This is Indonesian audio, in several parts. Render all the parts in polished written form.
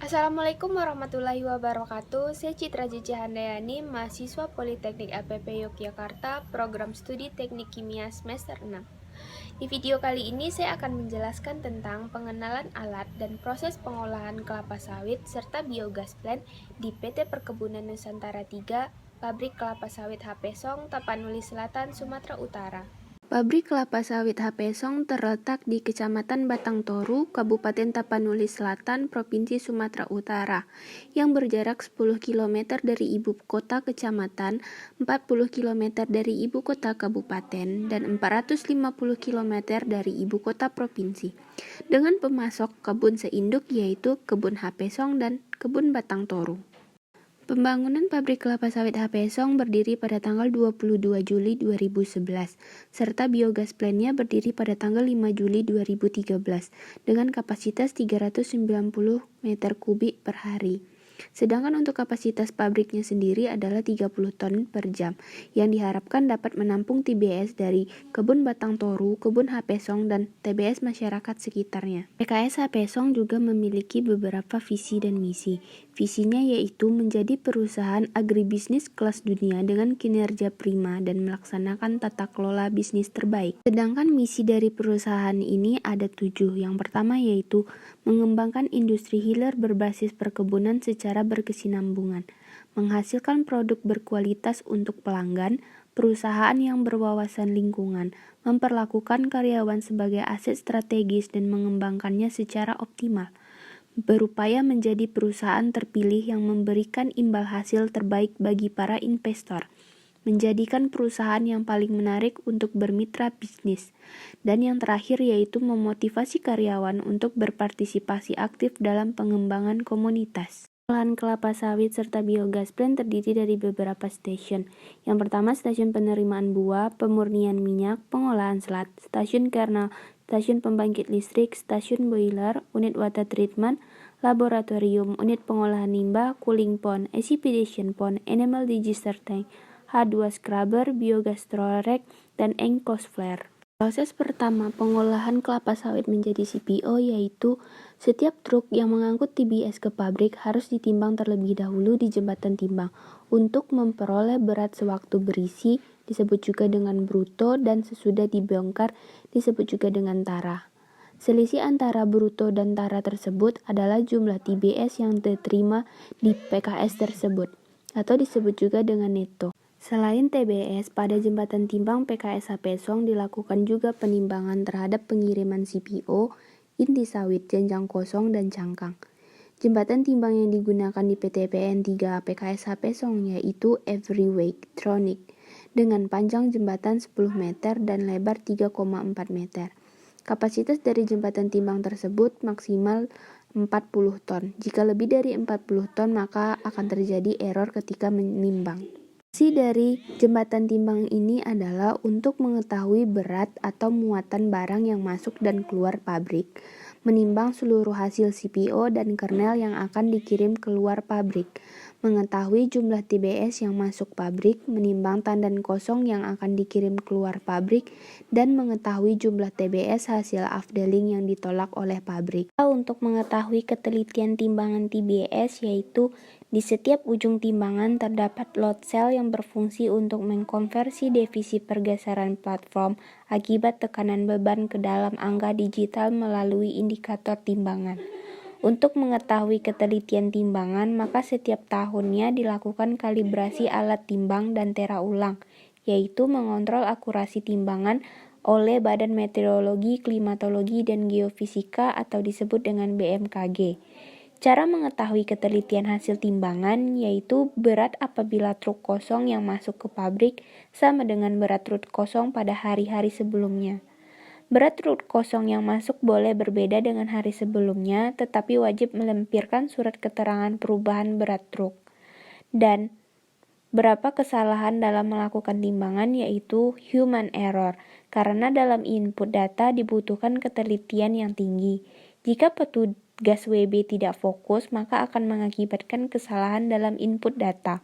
Assalamualaikum warahmatullahi wabarakatuh. Saya Citra Jeje Handayani, mahasiswa Politeknik APP Yogyakarta, program studi Teknik Kimia semester 6. Di video kali ini saya akan menjelaskan tentang pengenalan alat dan proses pengolahan kelapa sawit serta biogas plant di PT Perkebunan Nusantara 3, Pabrik Kelapa Sawit HP Song, Tapanuli Selatan, Sumatera Utara. Pabrik kelapa sawit HP Song terletak di Kecamatan Batang Toru, Kabupaten Tapanuli Selatan, Provinsi Sumatera Utara, yang berjarak 10 km dari ibu kota kecamatan, 40 km dari ibu kota kabupaten, dan 450 km dari ibu kota provinsi. Dengan pemasok kebun seinduk yaitu Kebun HP Song dan Kebun Batang Toru. Pembangunan pabrik kelapa sawit HP Song berdiri pada tanggal 22 Juli 2011, serta biogas plant-nya berdiri pada tanggal 5 Juli 2013, dengan kapasitas 390 meter kubik per hari. Sedangkan untuk kapasitas pabriknya sendiri adalah 30 ton per jam, yang diharapkan dapat menampung TBS dari Kebun Batang Toru, Kebun HP Song, dan TBS masyarakat sekitarnya. PKS HP Song juga memiliki beberapa visi dan misi. Visinya yaitu menjadi perusahaan agribisnis kelas dunia dengan kinerja prima dan melaksanakan tata kelola bisnis terbaik. Sedangkan misi dari perusahaan ini ada 7. Yang pertama yaitu mengembangkan industri hilir berbasis perkebunan secara berkesinambungan, menghasilkan produk berkualitas untuk pelanggan, perusahaan yang berwawasan lingkungan, memperlakukan karyawan sebagai aset strategis dan mengembangkannya secara optimal, berupaya menjadi perusahaan terpilih yang memberikan imbal hasil terbaik bagi para investor, menjadikan perusahaan yang paling menarik untuk bermitra bisnis, dan yang terakhir yaitu memotivasi karyawan untuk berpartisipasi aktif dalam pengembangan komunitas. Olahan kelapa sawit serta biogas plant terdiri dari beberapa stasiun. Yang pertama, stasiun penerimaan buah, pemurnian minyak, pengolahan selat, stasiun kernel, stasiun pembangkit listrik, stasiun boiler, unit water treatment, laboratorium, unit pengolahan limbah, cooling pond, acidification pond, animal digester tank, H2 scrubber, biogas storage, dan enclosed flare. Proses pertama pengolahan kelapa sawit menjadi CPO yaitu setiap truk yang mengangkut TBS ke pabrik harus ditimbang terlebih dahulu di jembatan timbang untuk memperoleh berat sewaktu berisi, disebut juga dengan bruto, dan sesudah dibongkar disebut juga dengan tara. Selisih antara bruto dan tara tersebut adalah jumlah TBS yang diterima di PKS tersebut, atau disebut juga dengan neto. Selain TBS, pada jembatan timbang PKS HP Song dilakukan juga penimbangan terhadap pengiriman CPO, inti sawit, janjang kosong, dan cangkang. Jembatan timbang yang digunakan di PTPN 3 PKS HP Song yaitu Everyway Tronic dengan panjang jembatan 10 meter dan lebar 3,4 meter. Kapasitas dari jembatan timbang tersebut maksimal 40 ton. Jika lebih dari 40 ton maka akan terjadi error ketika menimbang. Fungsi dari jembatan timbang ini adalah untuk mengetahui berat atau muatan barang yang masuk dan keluar pabrik, menimbang seluruh hasil CPO dan kernel yang akan dikirim keluar pabrik, mengetahui jumlah TBS yang masuk pabrik, menimbang tandan kosong yang akan dikirim keluar pabrik, dan mengetahui jumlah TBS hasil afdeling yang ditolak oleh pabrik. Untuk mengetahui ketelitian timbangan TBS yaitu di setiap ujung timbangan terdapat load cell yang berfungsi untuk mengkonversi divisi pergeseran platform akibat tekanan beban ke dalam angka digital melalui indikator timbangan. Untuk mengetahui ketelitian timbangan, maka setiap tahunnya dilakukan kalibrasi alat timbang dan tera ulang, yaitu mengontrol akurasi timbangan oleh Badan Meteorologi, Klimatologi, dan Geofisika atau disebut dengan BMKG. Cara mengetahui ketelitian hasil timbangan yaitu berat apabila truk kosong yang masuk ke pabrik sama dengan berat truk kosong pada hari-hari sebelumnya. Berat truk kosong yang masuk boleh berbeda dengan hari sebelumnya, tetapi wajib melampirkan surat keterangan perubahan berat truk. Dan berapa kesalahan dalam melakukan timbangan yaitu human error, karena dalam input data dibutuhkan ketelitian yang tinggi. Jika petugas WB tidak fokus, maka akan mengakibatkan kesalahan dalam input data.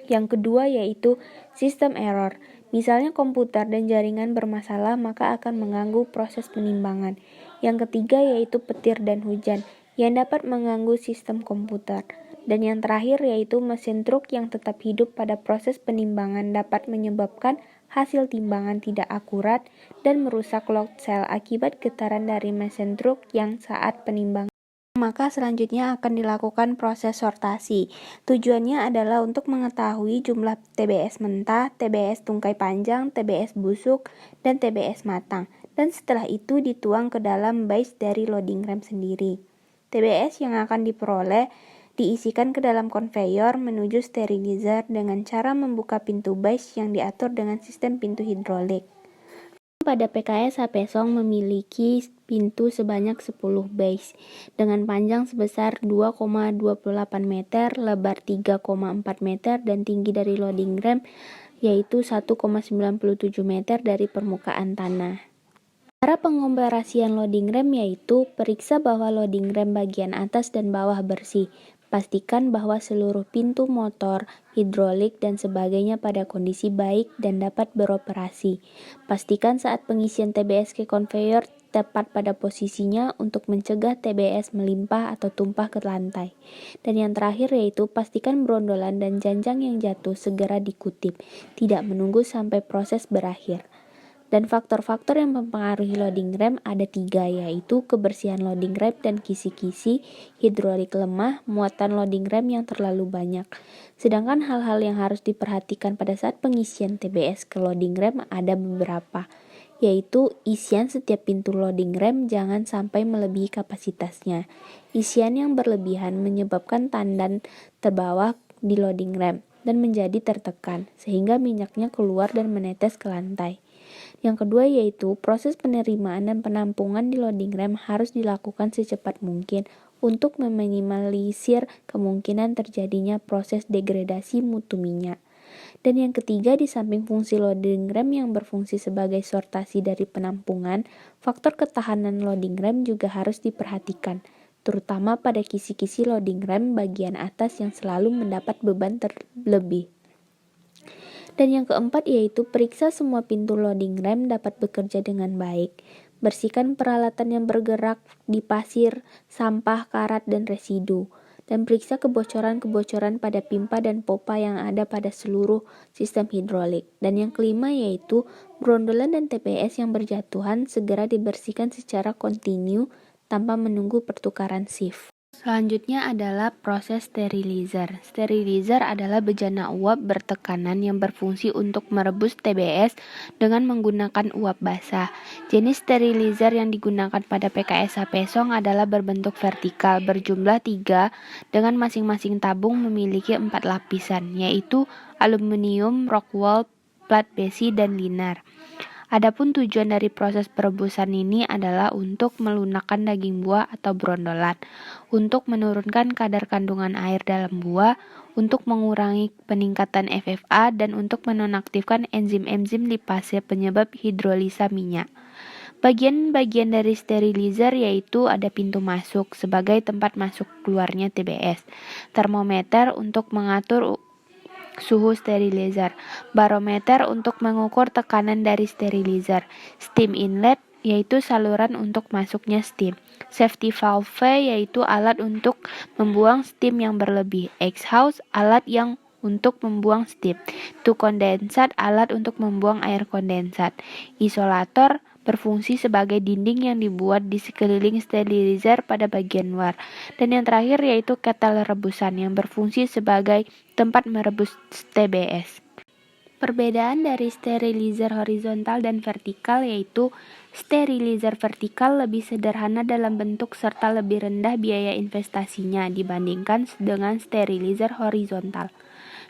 Yang kedua yaitu sistem error. Misalnya komputer dan jaringan bermasalah, maka akan mengganggu proses penimbangan. Yang ketiga yaitu petir dan hujan. yang dapat mengganggu sistem komputer. Dan yang terakhir yaitu mesin truk yang tetap hidup pada proses penimbangan dapat menyebabkan hasil timbangan tidak akurat dan merusak load cell akibat getaran dari mesin truk yang saat penimbangan. Maka selanjutnya akan dilakukan proses sortasi. Tujuannya adalah untuk mengetahui jumlah TBS mentah, TBS tungkai panjang, TBS busuk, dan TBS matang. Dan setelah itu dituang ke dalam base dari loading ram sendiri. TBS yang akan diperoleh diisikan ke dalam konveyor menuju sterilizer dengan cara membuka pintu base yang diatur dengan sistem pintu hidrolik. Pada PKS HP Song memiliki pintu sebanyak 10 base dengan panjang sebesar 2,28 meter, lebar 3,4 meter, dan tinggi dari loading ram yaitu 1,97 meter dari permukaan tanah. Cara pengomparasian loading ram yaitu periksa bahwa loading ram bagian atas dan bawah bersih. Pastikan bahwa seluruh pintu motor, hidrolik, dan sebagainya pada kondisi baik dan dapat beroperasi. Pastikan saat pengisian TBS ke konveyor tepat pada posisinya untuk mencegah TBS melimpah atau tumpah ke lantai. Dan yang terakhir yaitu pastikan brondolan dan janjang yang jatuh segera dikutip, tidak menunggu sampai proses berakhir. Dan faktor-faktor yang mempengaruhi loading ram ada 3, yaitu kebersihan loading ram dan kisi-kisi, hidrolik lemah, muatan loading ram yang terlalu banyak. Sedangkan hal-hal yang harus diperhatikan pada saat pengisian TBS ke loading ram ada beberapa, yaitu isian setiap pintu loading ram jangan sampai melebihi kapasitasnya. Isian yang berlebihan menyebabkan tandan terbawah di loading ram dan menjadi tertekan, sehingga minyaknya keluar dan menetes ke lantai. Yang kedua yaitu proses penerimaan dan penampungan di loading ram harus dilakukan secepat mungkin untuk meminimalisir kemungkinan terjadinya proses degradasi mutu minyak. Dan yang ketiga, di samping fungsi loading ram yang berfungsi sebagai sortasi dari penampungan, faktor ketahanan loading ram juga harus diperhatikan, terutama pada kisi-kisi loading ram bagian atas yang selalu mendapat beban terlebih. Dan yang keempat yaitu periksa semua pintu loading ram dapat bekerja dengan baik. Bersihkan peralatan yang bergerak di pasir, sampah, karat, dan residu. Dan periksa kebocoran-kebocoran pada pipa dan popa yang ada pada seluruh sistem hidrolik. Dan yang kelima yaitu brondolan dan TPS yang berjatuhan segera dibersihkan secara kontinu tanpa menunggu pertukaran shift. Selanjutnya adalah proses sterilizer. Sterilizer adalah bejana uap bertekanan yang berfungsi untuk merebus TBS dengan menggunakan uap basah. Jenis sterilizer yang digunakan pada PKS HP Song adalah berbentuk vertikal berjumlah 3 dengan masing-masing tabung memiliki 4 lapisan, yaitu aluminium, rock wool, plat besi, dan linar. Adapun tujuan dari proses perebusan ini adalah untuk melunakkan daging buah atau brondolan, untuk menurunkan kadar kandungan air dalam buah, untuk mengurangi peningkatan FFA, dan untuk menonaktifkan enzim-enzim lipase penyebab hidrolisa minyak. Bagian-bagian dari sterilizer yaitu ada pintu masuk sebagai tempat masuk keluarnya TBS, termometer untuk mengatur suhu sterilizer, barometer untuk mengukur tekanan dari sterilizer, steam inlet yaitu saluran untuk masuknya steam, safety valve yaitu alat untuk membuang steam yang berlebih, exhaust alat yang untuk membuang steam, to kondensat alat untuk membuang air kondensat, isolator berfungsi sebagai dinding yang dibuat di sekeliling sterilizer pada bagian luar. Dan yang terakhir yaitu kettle rebusan yang berfungsi sebagai tempat merebus TBS. Perbedaan dari sterilizer horizontal dan vertikal yaitu sterilizer vertikal lebih sederhana dalam bentuk serta lebih rendah biaya investasinya dibandingkan dengan sterilizer horizontal.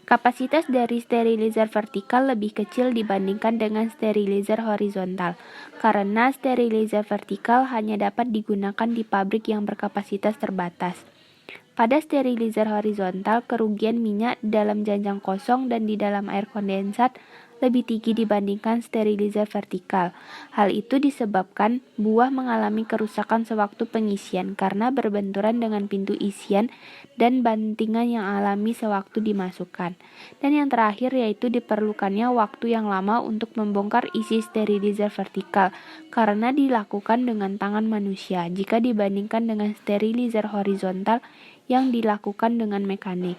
Kapasitas dari sterilizer vertikal lebih kecil dibandingkan dengan sterilizer horizontal, karena sterilizer vertikal hanya dapat digunakan di pabrik yang berkapasitas terbatas. Pada sterilizer horizontal, kerugian minyak di dalam janjang kosong dan di dalam air kondensat lebih tinggi dibandingkan sterilizer vertikal. Hal itu disebabkan buah mengalami kerusakan sewaktu pengisian karena berbenturan dengan pintu isian dan bantingan yang alami sewaktu dimasukkan. Dan yang terakhir yaitu diperlukannya waktu yang lama untuk membongkar isi sterilizer vertikal karena dilakukan dengan tangan manusia jika dibandingkan dengan sterilizer horizontal yang dilakukan dengan mekanik.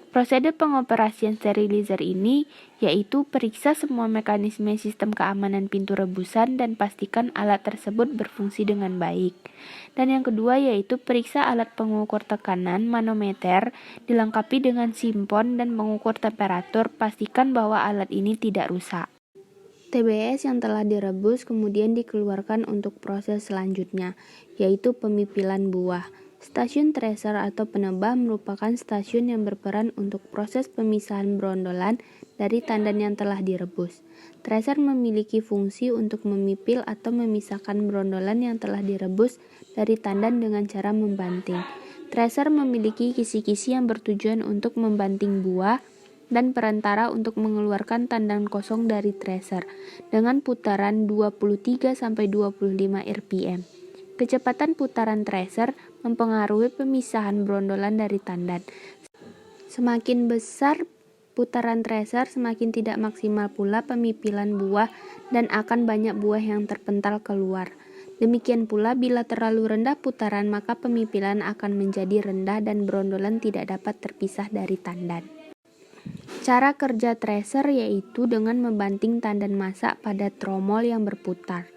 Prosedur pengoperasian sterilizer ini yaitu periksa semua mekanisme sistem keamanan pintu rebusan dan pastikan alat tersebut berfungsi dengan baik. Dan yang kedua yaitu periksa alat pengukur tekanan manometer dilengkapi dengan simpon dan pengukur temperatur, pastikan bahwa alat ini tidak rusak. TBS yang telah direbus kemudian dikeluarkan untuk proses selanjutnya, yaitu pemipilan buah. Stasiun tracer atau penebah merupakan stasiun yang berperan untuk proses pemisahan brondolan dari tandan yang telah direbus. Tracer memiliki fungsi untuk memipil atau memisahkan brondolan yang telah direbus dari tandan dengan cara membanting. Tracer memiliki kisi-kisi yang bertujuan untuk membanting buah dan perantara untuk mengeluarkan tandan kosong dari tracer dengan putaran 23-25 rpm. Kecepatan putaran tracer mempengaruhi pemisahan brondolan dari tandan. Semakin besar putaran tracer, semakin tidak maksimal pula pemipilan buah dan akan banyak buah yang terpental keluar. Demikian pula bila terlalu rendah putaran, maka pemipilan akan menjadi rendah dan brondolan tidak dapat terpisah dari tandan. Cara kerja tracer yaitu dengan membanting tandan masak pada tromol yang berputar.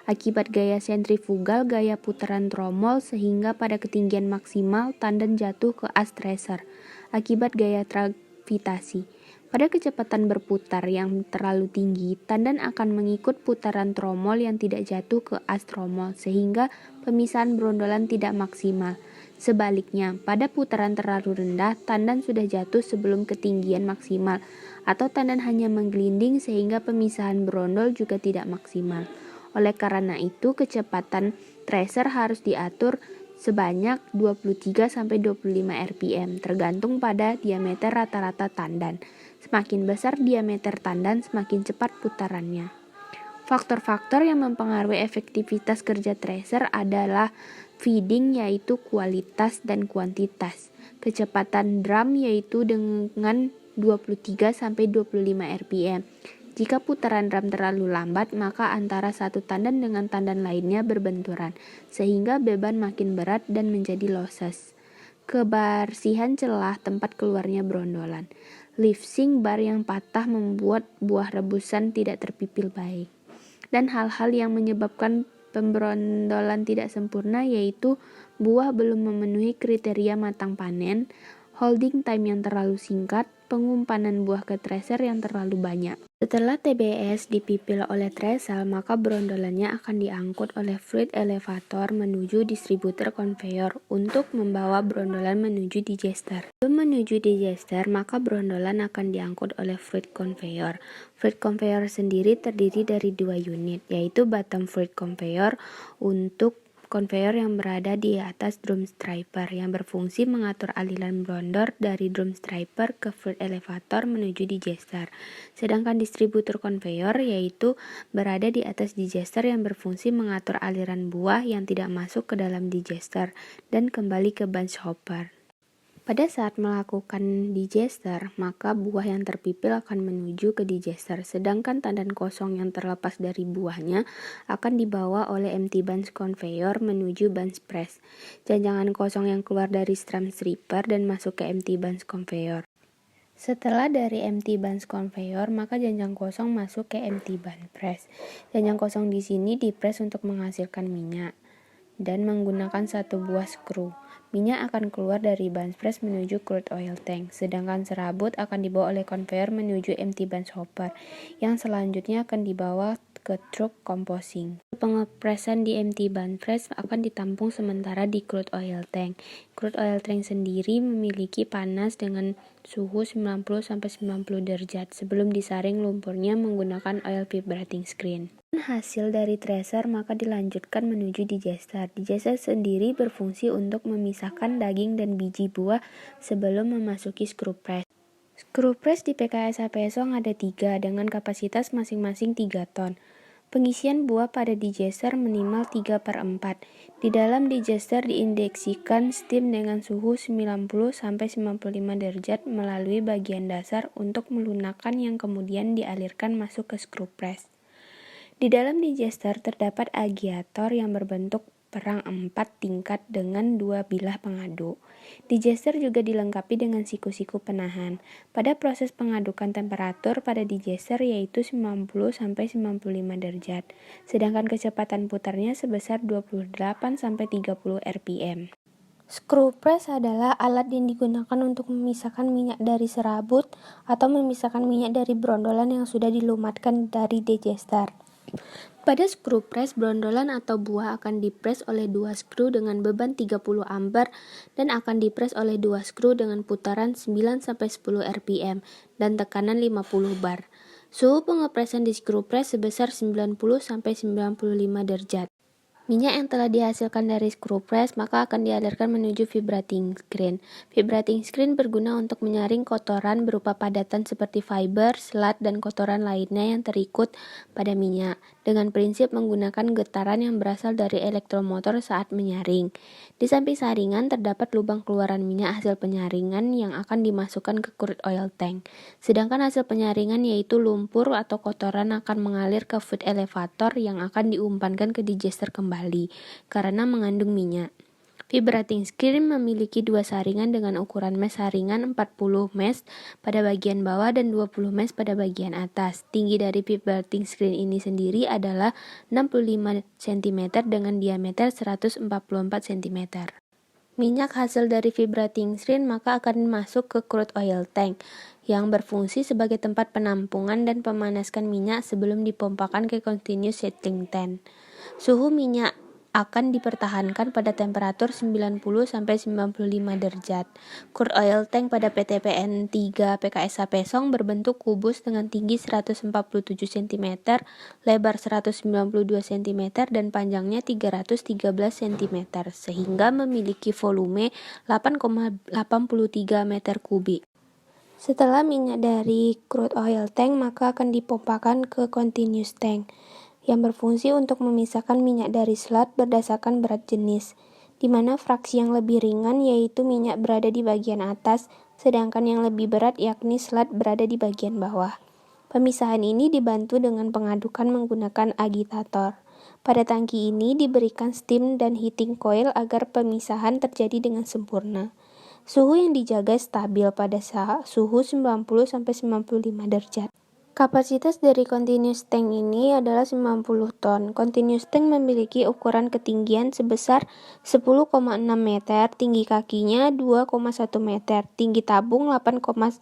Akibat gaya sentrifugal, gaya putaran tromol sehingga pada ketinggian maksimal tandan jatuh ke as tracer. Akibat gaya gravitasi, pada kecepatan berputar yang terlalu tinggi, tandan akan mengikut putaran tromol yang tidak jatuh ke as tromol sehingga pemisahan brondolan tidak maksimal. Sebaliknya, pada putaran terlalu rendah, tandan sudah jatuh sebelum ketinggian maksimal atau tandan hanya menggelinding sehingga pemisahan brondol juga tidak maksimal. Oleh karena itu, kecepatan tracer harus diatur sebanyak 23-25 rpm tergantung pada diameter rata-rata tandan. Semakin besar diameter tandan, semakin cepat putarannya. Faktor-faktor yang mempengaruhi efektivitas kerja tracer adalah feeding yaitu kualitas dan kuantitas. Kecepatan drum yaitu dengan 23-25 rpm. Jika putaran drum terlalu lambat, maka antara satu tandan dengan tandan lainnya berbenturan, sehingga beban makin berat dan menjadi losses. Kebersihan celah tempat keluarnya brondolan. Lifting bar yang patah membuat buah rebusan tidak terpipil baik. Dan hal-hal yang menyebabkan pembrondolan tidak sempurna yaitu buah belum memenuhi kriteria matang panen, holding time yang terlalu singkat, pengumpanan buah ke tracer yang terlalu banyak. Setelah TBS dipipil oleh tracer, maka brondolannya akan diangkut oleh fruit elevator menuju distributor conveyor untuk membawa brondolan menuju digester. Sebelum menuju digester, maka brondolan akan diangkut oleh fruit conveyor. Fruit conveyor sendiri terdiri dari dua unit, yaitu bottom fruit conveyor untuk conveyor yang berada di atas drum striper yang berfungsi mengatur aliran brondor dari drum striper ke fruit elevator menuju digester. Sedangkan distributor conveyor yaitu berada di atas digester yang berfungsi mengatur aliran buah yang tidak masuk ke dalam digester dan kembali ke bunch hopper. Pada saat melakukan digester, maka buah yang terpipil akan menuju ke digester, sedangkan tandan kosong yang terlepas dari buahnya akan dibawa oleh empty bunch conveyor menuju bunch press. Janjangan kosong yang keluar dari drum stripper dan masuk ke empty bunch conveyor. Setelah dari empty bunch conveyor, maka janjang kosong masuk ke empty bunch press. Janjang kosong di sini dipres untuk menghasilkan minyak dan menggunakan satu buah skru. Minyak akan keluar dari bunch press menuju crude oil tank, sedangkan serabut akan dibawa oleh conveyor menuju empty bunch hopper, yang selanjutnya akan dibawa ke truk composting. Pengepresan di empty bunch press akan ditampung sementara di crude oil tank. Crude oil tank sendiri memiliki panas dengan suhu 90-90 derajat sebelum disaring lumpurnya menggunakan oil vibrating screen. Hasil dari tracer maka dilanjutkan menuju digester. Digester sendiri berfungsi untuk memisahkan daging dan biji buah sebelum memasuki screw press. Screw press di PKSA Pesong ada 3 dengan kapasitas masing-masing 3 ton. Pengisian buah pada digester minimal 3/4. Di dalam digester diinjeksikan steam dengan suhu 90-95 derajat melalui bagian dasar untuk melunakkan yang kemudian dialirkan masuk ke screw press. Di dalam digester terdapat agiator yang berbentuk perang 4 tingkat dengan 2 bilah pengaduk. Digester juga dilengkapi dengan siku-siku penahan. Pada proses pengadukan temperatur pada digester yaitu 90-95 derajat, sedangkan kecepatan putarnya sebesar 28-30 rpm. Screw press adalah alat yang digunakan untuk memisahkan minyak dari serabut atau memisahkan minyak dari brondolan yang sudah dilumatkan dari digester. Pada screw press, brondolan atau buah akan dipres oleh 2 skru dengan beban 30 ampere dan akan dipres oleh 2 skru dengan putaran 9-10 rpm dan tekanan 50 bar. Suhu pengepresan di screw press sebesar 90-95 derajat. Minyak yang telah dihasilkan dari screw press maka akan dialirkan menuju vibrating screen. Vibrating screen berguna untuk menyaring kotoran berupa padatan seperti fiber, selat, dan kotoran lainnya yang terikut pada minyak, dengan prinsip menggunakan getaran yang berasal dari elektromotor saat menyaring. Di samping saringan terdapat lubang keluaran minyak hasil penyaringan yang akan dimasukkan ke crude oil tank. Sedangkan hasil penyaringan yaitu lumpur atau kotoran akan mengalir ke food elevator yang akan diumpankan ke digester kembali karena mengandung minyak. Vibrating screen memiliki 2 saringan dengan ukuran mesh saringan 40 mesh pada bagian bawah dan 20 mesh pada bagian atas. Tinggi dari vibrating screen ini sendiri adalah 65 cm dengan diameter 144 cm. Minyak hasil dari vibrating screen maka akan masuk ke crude oil tank yang berfungsi sebagai tempat penampungan dan pemanaskan minyak sebelum dipompakan ke continuous settling tank. Suhu minyak akan dipertahankan pada temperatur 90-95 derajat. Crude oil tank pada PTPN 3 PKSA Pesong berbentuk kubus dengan tinggi 147 cm, lebar 192 cm, dan panjangnya 313 cm, sehingga memiliki volume 8,83 meter kubik. Setelah minyak dari crude oil tank maka akan dipompakan ke continuous tank yang berfungsi untuk memisahkan minyak dari slot berdasarkan berat jenis, di mana fraksi yang lebih ringan yaitu minyak berada di bagian atas, sedangkan yang lebih berat yakni slot berada di bagian bawah. Pemisahan ini dibantu dengan pengadukan menggunakan agitator. Pada tangki ini diberikan steam dan heating coil agar pemisahan terjadi dengan sempurna. Suhu yang dijaga stabil pada suhu 90-95 derajat. Kapasitas dari continuous tank ini adalah 90 ton. Continuous tank memiliki ukuran ketinggian sebesar 10,6 meter, tinggi kakinya 2,1 meter, tinggi tabung 8,5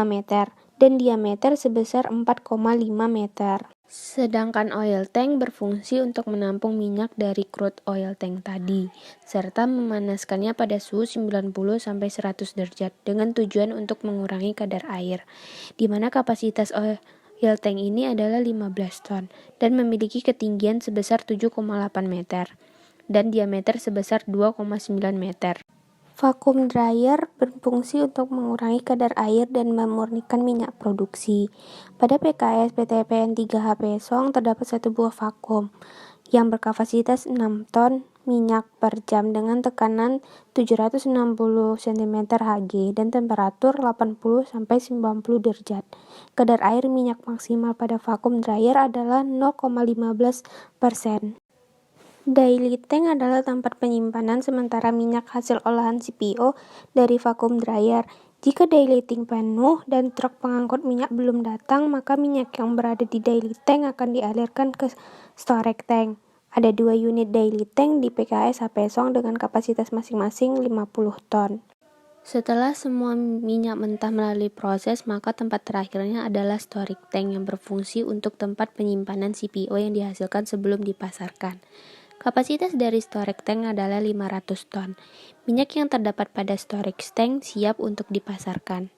meter, dan diameter sebesar 4,5 meter. Sedangkan oil tank berfungsi untuk menampung minyak dari crude oil tank tadi, serta memanaskannya pada suhu 90-100 derajat dengan tujuan untuk mengurangi kadar air, di mana kapasitas oil tank ini adalah 15 ton dan memiliki ketinggian sebesar 7,8 meter dan diameter sebesar 2,9 meter. Vacuum dryer berfungsi untuk mengurangi kadar air dan memurnikan minyak produksi. Pada PKS PTPN 3H Pesong terdapat 1 buah vakum yang berkapasitas 6 ton minyak per jam dengan tekanan 760 cm Hg dan temperatur 80-90 derajat. Kadar air minyak maksimal pada vacuum dryer adalah 0,15%. Daily tank adalah tempat penyimpanan sementara minyak hasil olahan CPO dari vacuum dryer. Jika daily tank penuh dan truk pengangkut minyak belum datang, maka minyak yang berada di daily tank akan dialirkan ke storage tank. Ada 2 unit daily tank di PKS Pesong dengan kapasitas masing-masing 50 ton. Setelah semua minyak mentah melalui proses, maka tempat terakhirnya adalah storage tank yang berfungsi untuk tempat penyimpanan CPO yang dihasilkan sebelum dipasarkan. Kapasitas dari storage tank adalah 500 ton. Minyak yang terdapat pada storage tank siap untuk dipasarkan.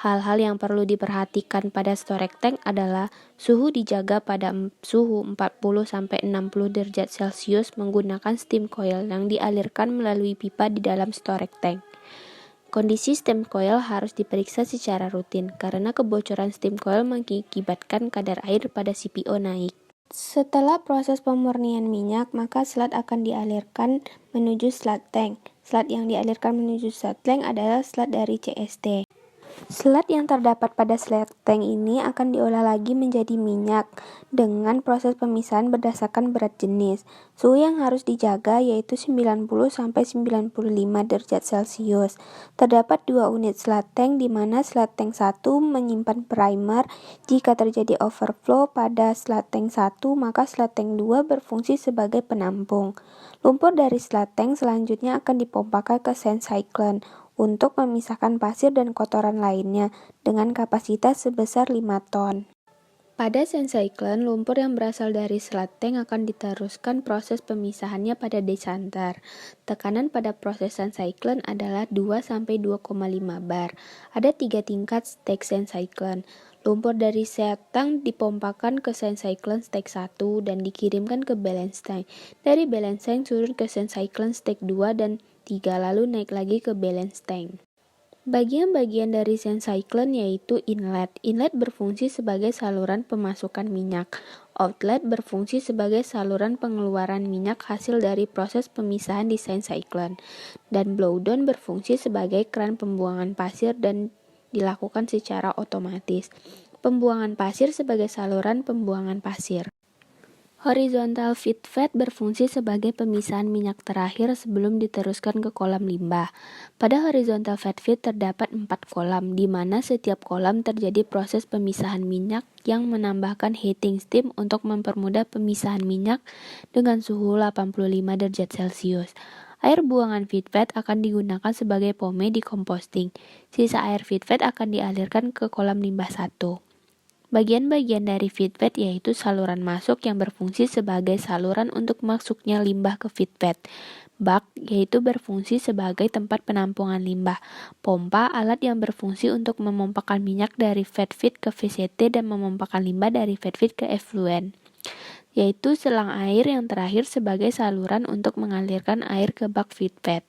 Hal-hal yang perlu diperhatikan pada storage tank adalah suhu dijaga pada suhu 40-60 derajat Celcius menggunakan steam coil yang dialirkan melalui pipa di dalam storage tank. Kondisi steam coil harus diperiksa secara rutin karena kebocoran steam coil mengakibatkan kadar air pada CPO naik. Setelah proses pemurnian minyak, maka sludge akan dialirkan menuju sludge tank. Sludge yang dialirkan menuju sludge tank adalah sludge dari CST. Sludge yang terdapat pada sludge tank ini akan diolah lagi menjadi minyak dengan proses pemisahan berdasarkan berat jenis. Suhu yang harus dijaga yaitu 90-95 derajat Celcius. Terdapat 2 unit sludge tank di mana sludge tank 1 menyimpan primer. Jika terjadi overflow pada sludge tank 1, maka sludge tank 2 berfungsi sebagai penampung. Lumpur dari sludge tank selanjutnya akan dipompakan ke sand cyclone untuk memisahkan pasir dan kotoran lainnya dengan kapasitas sebesar 5 ton. Pada sand cyclone, lumpur yang berasal dari sludge tank akan diteruskan proses pemisahannya pada decanter. Tekanan pada proses sand cyclone adalah 2-2,5 bar. Ada 3 tingkat stage sand cyclone. Lumpur dari sand tank dipompakan ke sand cyclone stage 1 dan dikirimkan ke balance tank. Dari balance tank turun ke sand cyclone stage 2 dan 3 lalu naik lagi ke balance tank. Bagian-bagian dari sand cyclone yaitu inlet. Inlet berfungsi sebagai saluran pemasukan minyak. Outlet berfungsi sebagai saluran pengeluaran minyak hasil dari proses pemisahan di sand cyclone. Dan blowdown berfungsi sebagai keran pembuangan pasir dan dilakukan secara otomatis. Pembuangan pasir sebagai saluran pembuangan pasir. Horizontal feed vat berfungsi sebagai pemisahan minyak terakhir sebelum diteruskan ke kolam limbah. Pada horizontal feed vat terdapat 4 kolam, di mana setiap kolam terjadi proses pemisahan minyak yang menambahkan heating steam untuk mempermudah pemisahan minyak dengan suhu 85 derajat Celcius. Air buangan feed vat akan digunakan sebagai pome di composting. Sisa air feed vat akan dialirkan ke kolam limbah 1. Bagian-bagian dari feed vat yaitu saluran masuk yang berfungsi sebagai saluran untuk masuknya limbah ke feed vat. Bak yaitu berfungsi sebagai tempat penampungan limbah. Pompa alat yang berfungsi untuk memompakan minyak dari feed vat ke VCT dan memompakan limbah dari feed vat ke effluent. Yaitu selang air yang terakhir sebagai saluran untuk mengalirkan air ke bak feed vat.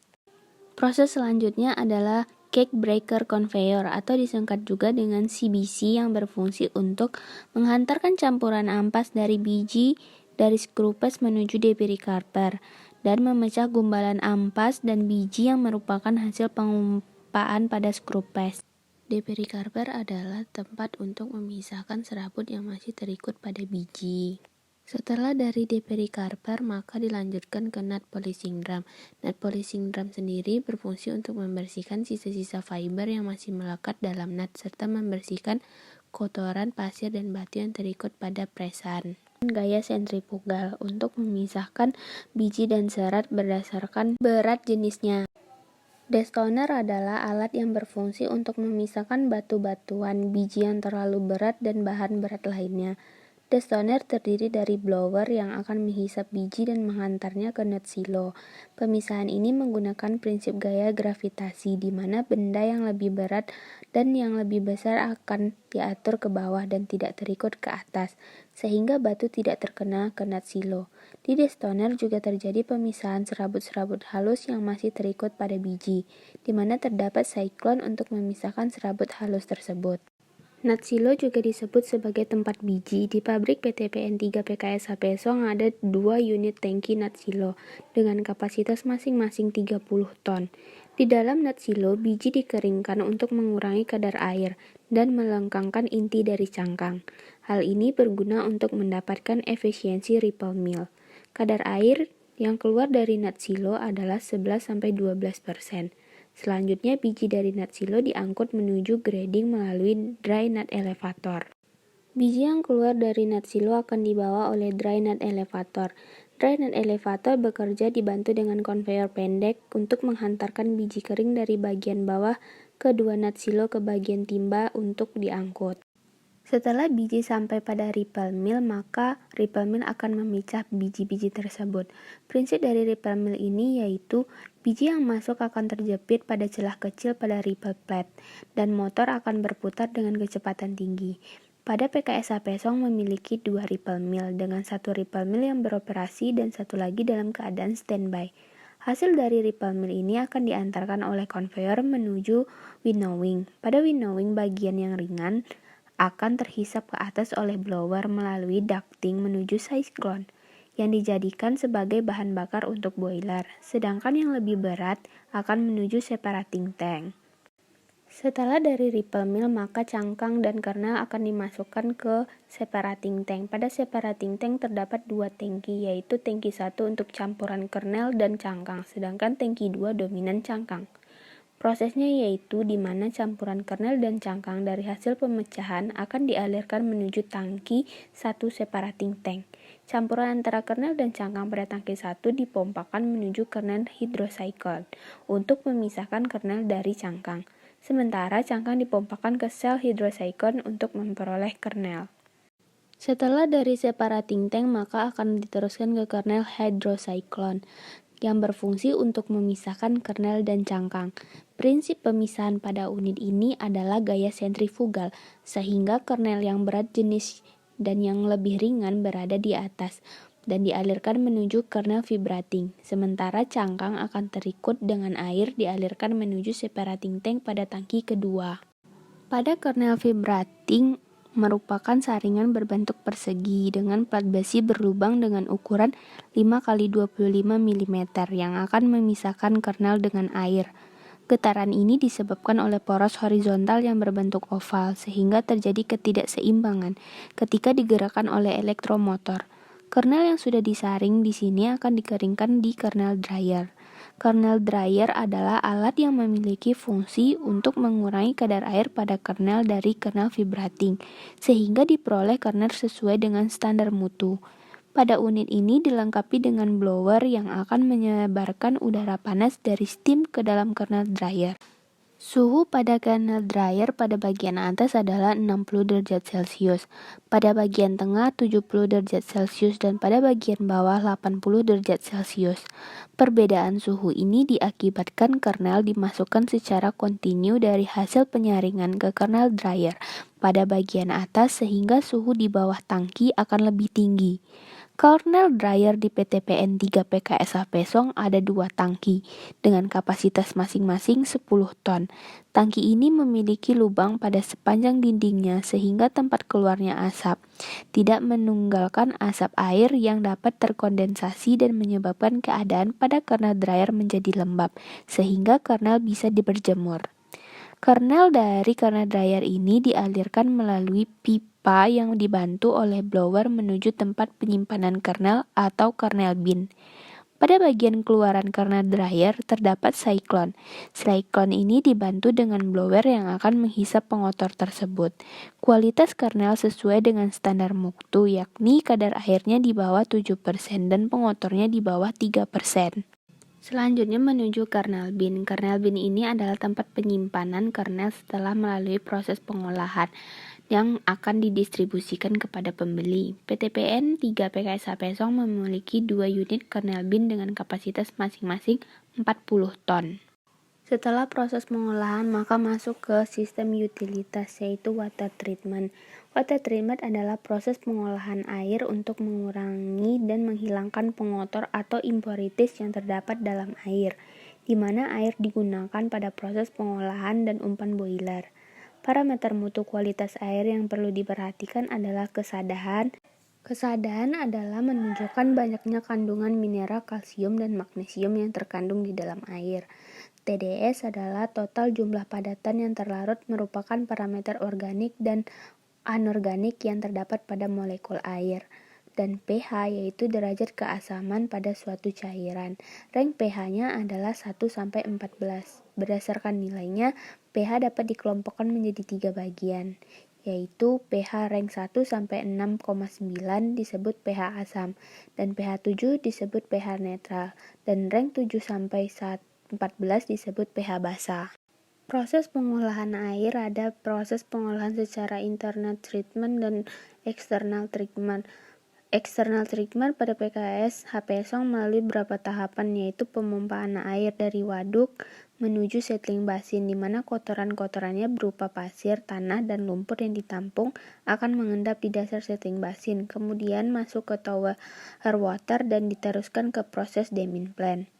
Proses selanjutnya adalah cake breaker conveyor atau disingkat juga dengan CBC yang berfungsi untuk menghantarkan campuran ampas dari biji dari screw press menuju debris carver dan memecah gumbalan ampas dan biji yang merupakan hasil pengumpaan pada screw press. Debris carver adalah tempat untuk memisahkan serabut yang masih terikut pada biji. Setelah dari debris carver, maka dilanjutkan ke nut polishing drum. Nut polishing drum sendiri berfungsi untuk membersihkan sisa-sisa fiber yang masih melekat dalam nut serta membersihkan kotoran pasir dan batu yang terikut pada presan. Gaya sentrifugal untuk memisahkan biji dan serat berdasarkan berat jenisnya. Destoner adalah alat yang berfungsi untuk memisahkan batu-batuan, biji yang terlalu berat dan bahan berat lainnya. Destoner terdiri dari blower yang akan menghisap biji dan menghantarnya ke nut silo. Pemisahan ini menggunakan prinsip gaya gravitasi, di mana benda yang lebih berat dan yang lebih besar akan diatur ke bawah dan tidak terikut ke atas, sehingga batu tidak terkena ke nut silo. Di destoner juga terjadi pemisahan serabut-serabut halus yang masih terikut pada biji, di mana terdapat cyclone untuk memisahkan serabut halus tersebut. Nut silo juga disebut sebagai tempat biji. Di pabrik PT PN3 PKSH Pesong ada 2 unit tangki nut silo dengan kapasitas masing-masing 30 ton. Di dalam nut silo, biji dikeringkan untuk mengurangi kadar air dan melengkangkan inti dari cangkang. Hal ini berguna untuk mendapatkan efisiensi ripple mill. Kadar air yang keluar dari nut silo adalah 11-12%. Selanjutnya, biji dari nut silo diangkut menuju grading melalui dry nut elevator. Biji yang keluar dari nut silo akan dibawa oleh dry nut elevator. Dry nut elevator bekerja dibantu dengan konveyor pendek untuk menghantarkan biji kering dari bagian bawah ke 2 nut silo ke bagian timba untuk diangkut. Setelah biji sampai pada ripple mill, maka ripple mill akan memecah biji-biji tersebut. Prinsip dari ripple mill ini yaitu biji yang masuk akan terjepit pada celah kecil pada ripple plate dan motor akan berputar dengan kecepatan tinggi. Pada PKSH Pesong memiliki 2 ripple mill dengan 1 ripple mill yang beroperasi dan 1 lagi dalam keadaan standby. Hasil dari ripple mill ini akan diantarkan oleh konveyor menuju winnowing. Pada winnowing, bagian yang ringan akan terhisap ke atas oleh blower melalui ducting menuju cyclone yang dijadikan sebagai bahan bakar untuk boiler, sedangkan yang lebih berat akan menuju separating tank. Setelah dari ripple mill, maka cangkang dan kernel akan dimasukkan ke separating tank. Pada separating tank terdapat dua tangki, yaitu tangki 1 untuk campuran kernel dan cangkang, sedangkan tangki 2 dominan cangkang. Prosesnya yaitu di mana campuran kernel dan cangkang dari hasil pemecahan akan dialirkan menuju tangki 1 separating tank. Campuran antara kernel dan cangkang pada tangki 1 dipompakan menuju kernel hydrocycle untuk memisahkan kernel dari cangkang. Sementara cangkang dipompakan ke sel hydrocycle untuk memperoleh kernel. Setelah dari separating tank, maka akan diteruskan ke kernel hydrocyclone yang berfungsi untuk memisahkan kernel dan cangkang. Prinsip pemisahan pada unit ini adalah gaya sentrifugal, sehingga kernel yang berat jenis dan yang lebih ringan berada di atas dan dialirkan menuju kernel vibrating, sementara cangkang akan terikut dengan air dialirkan menuju separating tank pada tangki kedua. Pada kernel vibrating merupakan saringan berbentuk persegi dengan plat besi berlubang dengan ukuran 5x25 mm yang akan memisahkan kernel dengan air. Getaran ini disebabkan oleh poros horizontal yang berbentuk oval sehingga terjadi ketidakseimbangan ketika digerakkan oleh elektromotor. Kernel yang sudah disaring di sini akan dikeringkan di kernel dryer. Kernel dryer adalah alat yang memiliki fungsi untuk mengurangi kadar air pada kernel dari kernel vibrating, sehingga diperoleh kernel sesuai dengan standar mutu. Pada unit ini dilengkapi dengan blower yang akan menyebarkan udara panas dari steam ke dalam kernel dryer. Suhu pada kernel dryer pada bagian atas adalah 60 derajat Celcius, pada bagian tengah 70 derajat Celcius, dan pada bagian bawah 80 derajat Celcius. Perbedaan suhu ini diakibatkan kernel dimasukkan secara kontinu dari hasil penyaringan ke kernel dryer pada bagian atas sehingga suhu di bawah tangki akan lebih tinggi. Kernel dryer di PTPN 3 PKSH Pesong ada 2 tangki dengan kapasitas masing-masing 10 ton. Tangki ini memiliki lubang pada sepanjang dindingnya sehingga tempat keluarnya asap tidak menunggalkan asap air yang dapat terkondensasi dan menyebabkan keadaan pada kernel dryer menjadi lembab sehingga kernel bisa berjemur. Kernel dari kernel dryer ini dialirkan melalui pipa yang dibantu oleh blower menuju tempat penyimpanan kernel atau kernel bin. Pada bagian keluaran kernel dryer terdapat cyclone. Cyclone ini dibantu dengan blower yang akan menghisap pengotor tersebut. Kualitas kernel sesuai dengan standar mutu, yakni kadar airnya di bawah 7% dan pengotornya di bawah 3%. Selanjutnya menuju kernel bin. Kernel bin ini adalah tempat penyimpanan kernel setelah melalui proses pengolahan yang akan didistribusikan kepada pembeli. PTPN 3 PKSH Pesong memiliki 2 unit kernel bin dengan kapasitas masing-masing 40 ton. Setelah proses pengolahan, maka masuk ke sistem utilitas, yaitu water treatment. Water treatment adalah proses pengolahan air untuk mengurangi dan menghilangkan pengotor atau impurities yang terdapat dalam air, di mana air digunakan pada proses pengolahan dan umpan boiler. Parameter mutu kualitas air yang perlu diperhatikan adalah kesadahan. Kesadahan adalah menunjukkan banyaknya kandungan mineral kalsium dan magnesium yang terkandung di dalam air. TDS adalah total jumlah padatan yang terlarut, merupakan parameter organik dan anorganik yang terdapat pada molekul air. Dan pH yaitu derajat keasaman pada suatu cairan. Range pH-nya adalah 1-14. Berdasarkan nilainya, pH dapat dikelompokkan menjadi 3 bagian, yaitu pH rank 1-6,9 disebut pH asam, dan pH 7 disebut pH netral, dan rank 7-14 disebut pH basa. Proses pengolahan air ada proses pengolahan secara internal treatment dan external treatment. External treatment pada PKS Pesong melalui beberapa tahapan, yaitu pemompaan air dari waduk menuju settling basin, di mana kotoran-kotorannya berupa pasir, tanah, dan lumpur yang ditampung akan mengendap di dasar settling basin, kemudian masuk ke tower water dan diteruskan ke proses demin plant.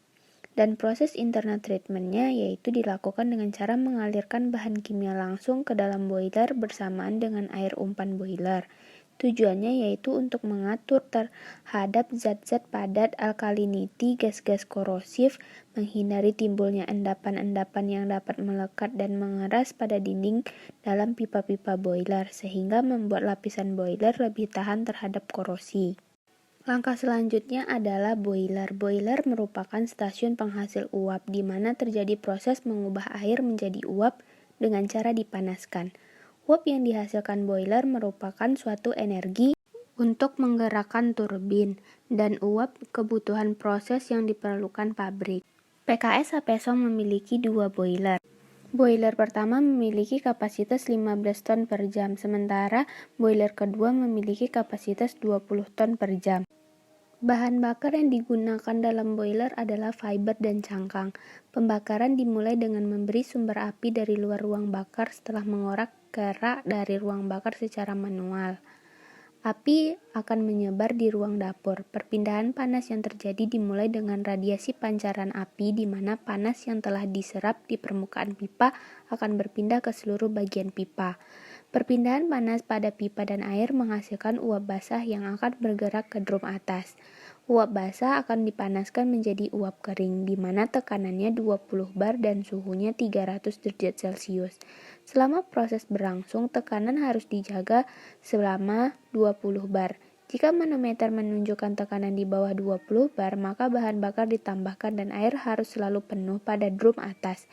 Dan proses internal treatmentnya yaitu dilakukan dengan cara mengalirkan bahan kimia langsung ke dalam boiler bersamaan dengan air umpan boiler. Tujuannya yaitu untuk mengatur terhadap zat-zat padat, alkaliniti, gas-gas korosif, menghindari timbulnya endapan-endapan yang dapat melekat dan mengeras pada dinding dalam pipa-pipa boiler, sehingga membuat lapisan boiler lebih tahan terhadap korosi. Langkah selanjutnya adalah boiler. Boiler merupakan stasiun penghasil uap, di mana terjadi proses mengubah air menjadi uap dengan cara dipanaskan. Uap yang dihasilkan boiler merupakan suatu energi untuk menggerakkan turbin, dan uap kebutuhan proses yang diperlukan pabrik. PKS Sapesong memiliki 2 boiler. Boiler pertama memiliki kapasitas 15 ton per jam, sementara boiler kedua memiliki kapasitas 20 ton per jam. Bahan bakar yang digunakan dalam boiler adalah fiber dan cangkang. Pembakaran dimulai dengan memberi sumber api dari luar ruang bakar setelah mengorak kerak dari ruang bakar secara manual. Api akan menyebar di ruang dapur. Perpindahan panas yang terjadi dimulai dengan radiasi pancaran api, di mana panas yang telah diserap di permukaan pipa akan berpindah ke seluruh bagian pipa. Perpindahan panas pada pipa dan air menghasilkan uap basah yang akan bergerak ke drum atas. Uap basah akan dipanaskan menjadi uap kering, di mana tekanannya 20 bar dan suhunya 300 derajat Celcius. Selama proses berlangsung, tekanan harus dijaga selama 20 bar. Jika manometer menunjukkan tekanan di bawah 20 bar, maka bahan bakar ditambahkan dan air harus selalu penuh pada drum atas.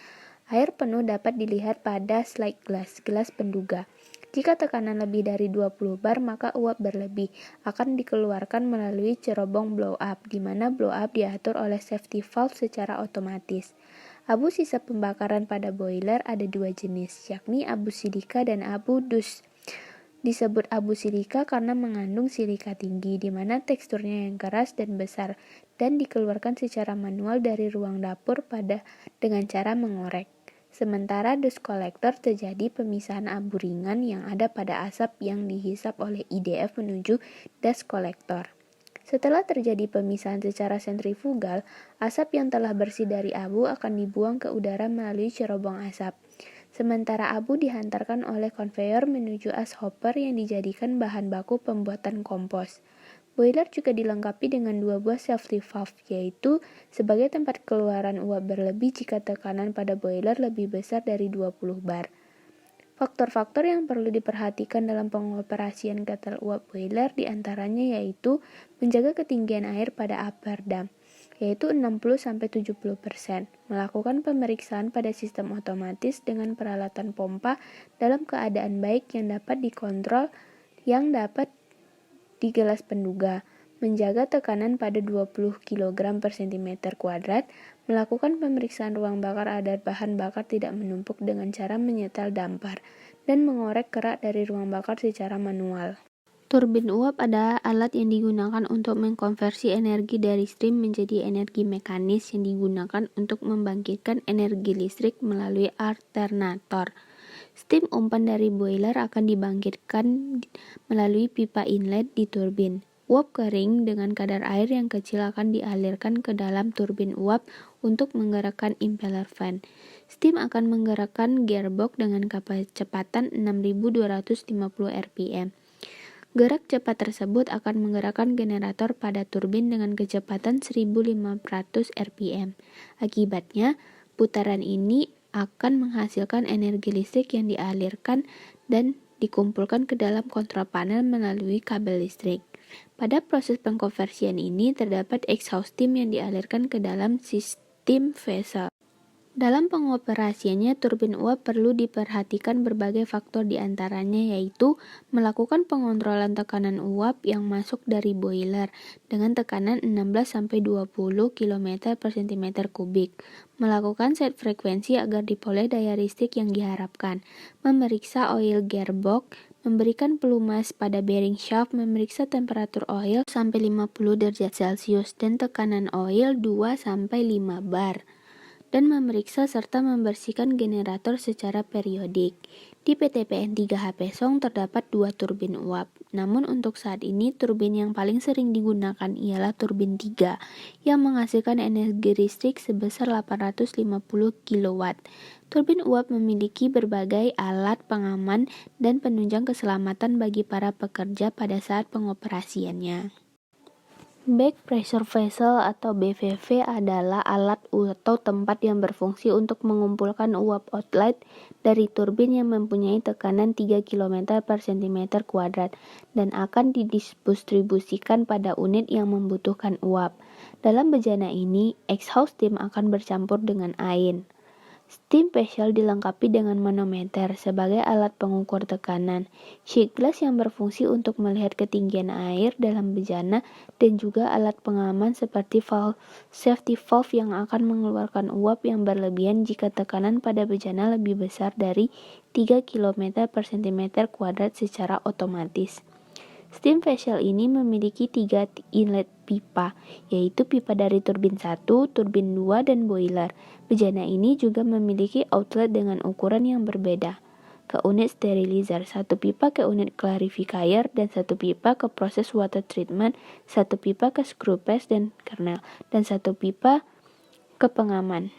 Air penuh dapat dilihat pada slide gelas penduga. Jika tekanan lebih dari 20 bar, maka uap berlebih akan dikeluarkan melalui cerobong blow up, di mana blow up diatur oleh safety valve secara otomatis. Abu sisa pembakaran pada boiler ada 2 jenis, yakni abu silika dan abu dus. Disebut abu silika karena mengandung silika tinggi, di mana teksturnya yang keras dan besar, dan dikeluarkan secara manual dari ruang dapur dengan cara mengorek. Sementara dust collector terjadi pemisahan abu ringan yang ada pada asap yang dihisap oleh IDF menuju dust collector. Setelah terjadi pemisahan secara sentrifugal, asap yang telah bersih dari abu akan dibuang ke udara melalui cerobong asap. Sementara abu dihantarkan oleh konveyor menuju ash hopper yang dijadikan bahan baku pembuatan kompos. Boiler juga dilengkapi dengan 2 buah safety valve, yaitu sebagai tempat keluaran uap berlebih jika tekanan pada boiler lebih besar dari 20 bar. Faktor-faktor yang perlu diperhatikan dalam pengoperasian ketel uap boiler diantaranya yaitu menjaga ketinggian air pada upper dam, yaitu 60-70%, melakukan pemeriksaan pada sistem otomatis dengan peralatan pompa dalam keadaan baik yang dapat dikontrol di gelas penduga, menjaga tekanan pada 20 kg per cm², melakukan pemeriksaan ruang bakar agar bahan bakar tidak menumpuk dengan cara menyetel dampar, dan mengorek kerak dari ruang bakar secara manual. Turbin uap adalah alat yang digunakan untuk mengkonversi energi dari steam menjadi energi mekanis yang digunakan untuk membangkitkan energi listrik melalui alternator. Steam umpan dari boiler akan dibangkitkan melalui pipa inlet di turbin. Uap kering dengan kadar air yang kecil akan dialirkan ke dalam turbin uap untuk menggerakkan impeller fan. Steam akan menggerakkan gearbox dengan kecepatan 6.250 rpm. Gerak cepat tersebut akan menggerakkan generator pada turbin dengan kecepatan 1.500 rpm. Akibatnya, putaran ini akan menghasilkan energi listrik yang dialirkan dan dikumpulkan ke dalam kontrol panel melalui kabel listrik. Pada proses pengkonversian ini terdapat exhaust steam yang dialirkan ke dalam sistem vessel. Dalam pengoperasiannya, turbin uap perlu diperhatikan berbagai faktor diantaranya yaitu melakukan pengontrolan tekanan uap yang masuk dari boiler dengan tekanan 16-20 km per cm3, melakukan set frekuensi agar diperoleh daya listrik yang diharapkan, memeriksa oil gearbox, memberikan pelumas pada bearing shaft, memeriksa temperatur oil sampai 50 derajat Celcius dan tekanan oil 2-5 bar. dan memeriksa serta membersihkan generator secara periodik. Di PT PN 3H Pesong terdapat 2 turbin uap. Namun untuk saat ini turbin yang paling sering digunakan ialah turbin 3 yang menghasilkan energi listrik sebesar 850 kW. Turbin uap memiliki berbagai alat pengaman dan penunjang keselamatan bagi para pekerja pada saat pengoperasiannya. Back Pressure Vessel atau BPV adalah alat atau tempat yang berfungsi untuk mengumpulkan uap outlet dari turbin yang mempunyai tekanan 3 km per cm kuadrat dan akan didistribusikan pada unit yang membutuhkan uap. Dalam bejana ini, exhaust steam akan bercampur dengan air. Steam vessel dilengkapi dengan manometer sebagai alat pengukur tekanan, shake glass yang berfungsi untuk melihat ketinggian air dalam bejana, dan juga alat pengaman seperti safety valve yang akan mengeluarkan uap yang berlebihan jika tekanan pada bejana lebih besar dari 3 km per cm kuadrat secara otomatis. Steam vessel ini memiliki 3 inlet pipa, yaitu pipa dari turbin 1, turbin 2, dan boiler. Bejana ini juga memiliki outlet dengan ukuran yang berbeda. Ke unit sterilizer, 1 pipa ke unit clarifier, dan 1 pipa ke proses water treatment, 1 pipa ke screw press dan kernel, dan 1 pipa ke pengaman.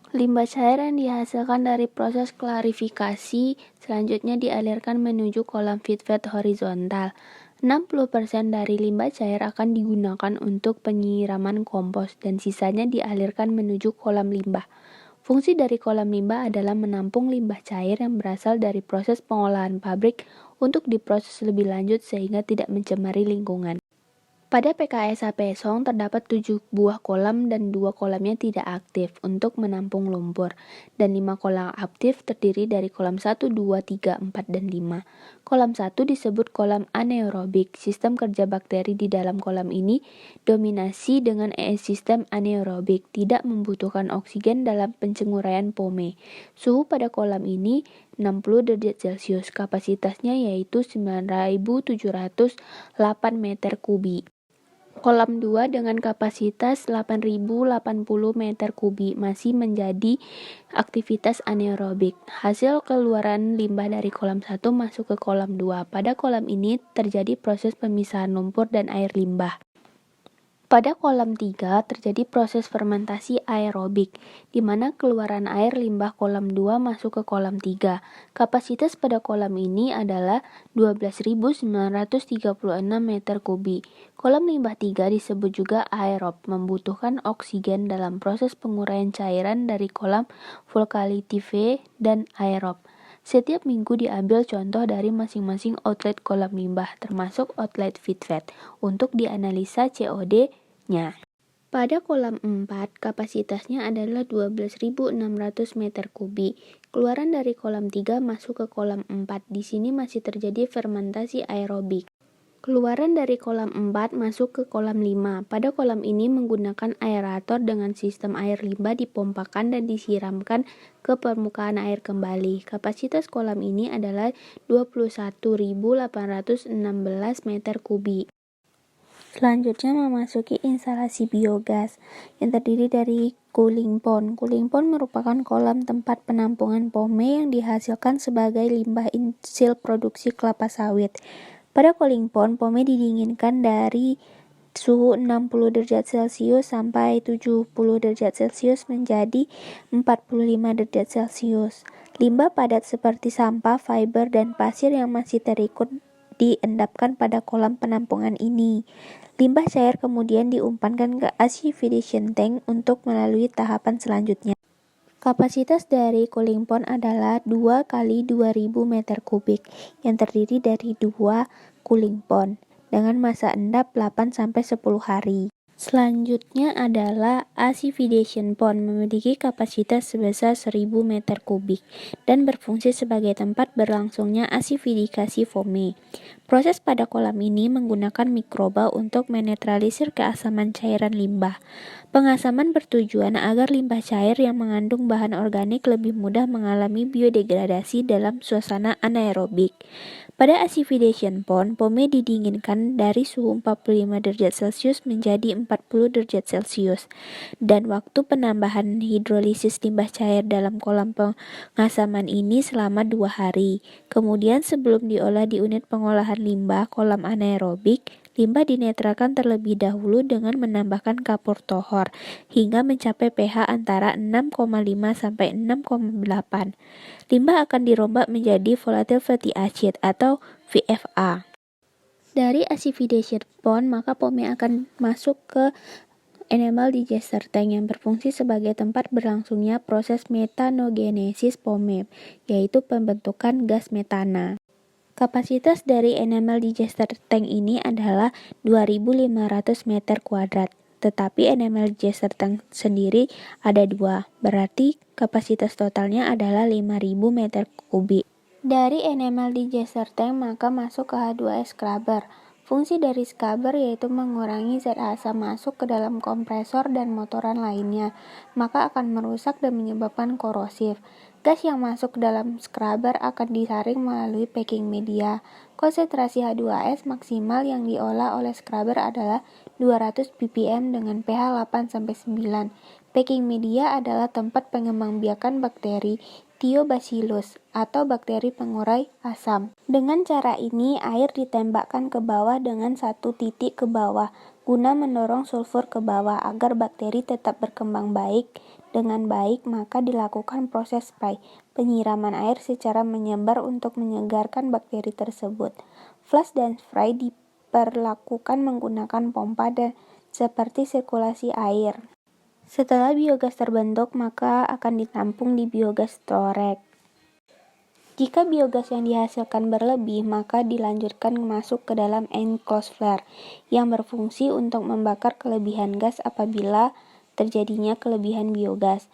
Limbah cair yang dihasilkan dari proses klarifikasi selanjutnya dialirkan menuju kolam feedfed horizontal. 60% dari limbah cair akan digunakan untuk penyiraman kompos dan sisanya dialirkan menuju kolam limbah. Fungsi dari kolam limbah adalah menampung limbah cair yang berasal dari proses pengolahan pabrik untuk diproses lebih lanjut sehingga tidak mencemari lingkungan. Pada PKSA Pesong terdapat 7 buah kolam dan 2 kolamnya tidak aktif untuk menampung lumpur, dan 5 kolam aktif terdiri dari kolam 1, 2, 3, 4, dan 5. Kolam 1 disebut kolam anaerobik. Sistem kerja bakteri di dalam kolam ini dominasi dengan sistem anaerobik, tidak membutuhkan oksigen dalam pencenguraian pome. Suhu pada kolam ini 60 derajat Celcius, kapasitasnya yaitu 9.708 meter kubik. Kolam 2 dengan kapasitas 8.080 meter kubik masih menjadi aktivitas anaerobik. Hasil keluaran limbah dari kolam 1 masuk ke kolam 2. Pada kolam ini terjadi proses pemisahan lumpur dan air limbah. Pada kolam 3 terjadi proses fermentasi aerobik, di mana keluaran air limbah kolam 2 masuk ke kolam 3. Kapasitas pada kolam ini adalah 12.936 meter kubik. Kolam limbah 3 disebut juga aerob, membutuhkan oksigen dalam proses penguraian cairan dari kolam volatilive dan aerob. Setiap minggu diambil contoh dari masing-masing outlet kolam limbah, termasuk outlet feedfed, untuk dianalisa COD-nya. Pada kolam 4, kapasitasnya adalah 12.600 meter kubik. Keluaran dari kolam 3 masuk ke kolam 4. Di sini masih terjadi fermentasi aerobik. Keluaran dari kolam 4 masuk ke kolam 5. Pada kolam ini menggunakan aerator dengan sistem air limbah dipompakan dan disiramkan ke permukaan air kembali. Kapasitas kolam ini adalah 21.816 meter kubik. Selanjutnya memasuki instalasi biogas yang terdiri dari cooling pond. Cooling pond merupakan kolam tempat penampungan pome yang dihasilkan sebagai limbah hasil produksi kelapa sawit. Pada cooling pond, pome didinginkan dari suhu 60 derajat Celcius sampai 70 derajat Celcius menjadi 45 derajat Celcius. Limbah padat seperti sampah, fiber, dan pasir yang masih terikut diendapkan pada kolam penampungan ini. Limbah cair kemudian diumpankan ke acidification tank untuk melalui tahapan selanjutnya. Kapasitas dari cooling pond adalah 2 kali 2000 meter kubik yang terdiri dari 2 cooling pond dengan masa endap 8-10 hari. Selanjutnya adalah acidification pond, memiliki kapasitas sebesar 1000 meter kubik dan berfungsi sebagai tempat berlangsungnya asidifikasi foam. Proses pada kolam ini menggunakan mikroba untuk menetralisir keasaman cairan limbah. Pengasaman bertujuan agar limbah cair yang mengandung bahan organik lebih mudah mengalami biodegradasi dalam suasana anaerobik. Pada acidification pond, pome didinginkan dari suhu 45 derajat Celcius menjadi 40 derajat Celcius, dan waktu penambahan hidrolisis limbah cair dalam kolam pengasaman ini selama 2 hari. Kemudian sebelum diolah di unit pengolahan limbah kolam anaerobik, limbah dinetralkan terlebih dahulu dengan menambahkan kapur tohor hingga mencapai pH antara 6,5 sampai 6,8. Limbah akan dirombak menjadi volatile fatty acid atau VFA. Dari acidification pond, maka pome akan masuk ke enamel digester tank yang berfungsi sebagai tempat berlangsungnya proses metanogenesis pome, yaitu pembentukan gas metana. Kapasitas dari enamel digester tank ini adalah 2.500 meter kuadrat. Tetapi enamel digester tank sendiri ada 2, berarti kapasitas totalnya adalah 5.000 meter kubik. Dari enamel digester tank maka masuk ke H2S scrubber. Fungsi dari scrubber yaitu mengurangi zat asam masuk ke dalam kompresor dan motoran lainnya, maka akan merusak dan menyebabkan korosif. Gas yang masuk ke dalam scrubber akan disaring melalui packing media. Konsentrasi H2S maksimal yang diolah oleh scrubber adalah 200 ppm dengan pH 8-9. Packing media adalah tempat pengembangbiakan bakteri Thiobacillus atau bakteri pengurai asam. Dengan cara ini, air ditembakkan ke bawah dengan satu titik ke bawah, guna mendorong sulfur ke bawah agar bakteri tetap berkembang baik. Dengan baik, maka dilakukan proses spray, penyiraman air secara menyebar untuk menyegarkan bakteri tersebut. Flush dan spray diperlakukan menggunakan pompa dan seperti sirkulasi air. Setelah biogas terbentuk, maka akan ditampung di biogas storage. Jika biogas yang dihasilkan berlebih, maka dilanjutkan masuk ke dalam enclosed flare yang berfungsi untuk membakar kelebihan gas apabila terjadinya kelebihan biogas.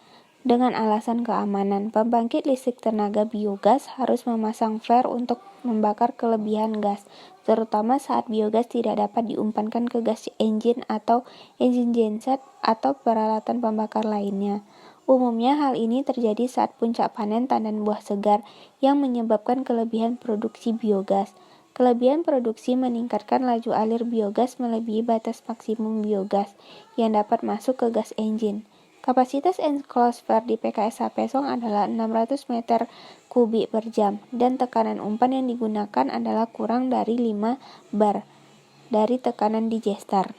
Dengan alasan keamanan, pembangkit listrik tenaga biogas harus memasang flare untuk membakar kelebihan gas, terutama saat biogas tidak dapat diumpankan ke gas engine atau engine genset atau peralatan pembakar lainnya. Umumnya hal ini terjadi saat puncak panen tandan buah segar yang menyebabkan kelebihan produksi biogas. Kelebihan produksi meningkatkan laju alir biogas melebihi batas maksimum biogas yang dapat masuk ke gas engine. Kapasitas enclosed flare di PKS Sapesong adalah 600 meter kubik per jam dan tekanan umpan yang digunakan adalah kurang dari 5 bar dari tekanan digester.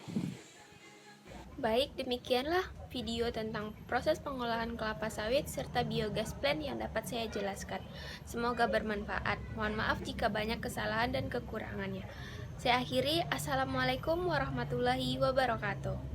Baik, demikianlah video tentang proses pengolahan kelapa sawit serta biogas plant yang dapat saya jelaskan. Semoga bermanfaat. Mohon maaf jika banyak kesalahan dan kekurangannya. Saya akhiri, Assalamualaikum warahmatullahi wabarakatuh.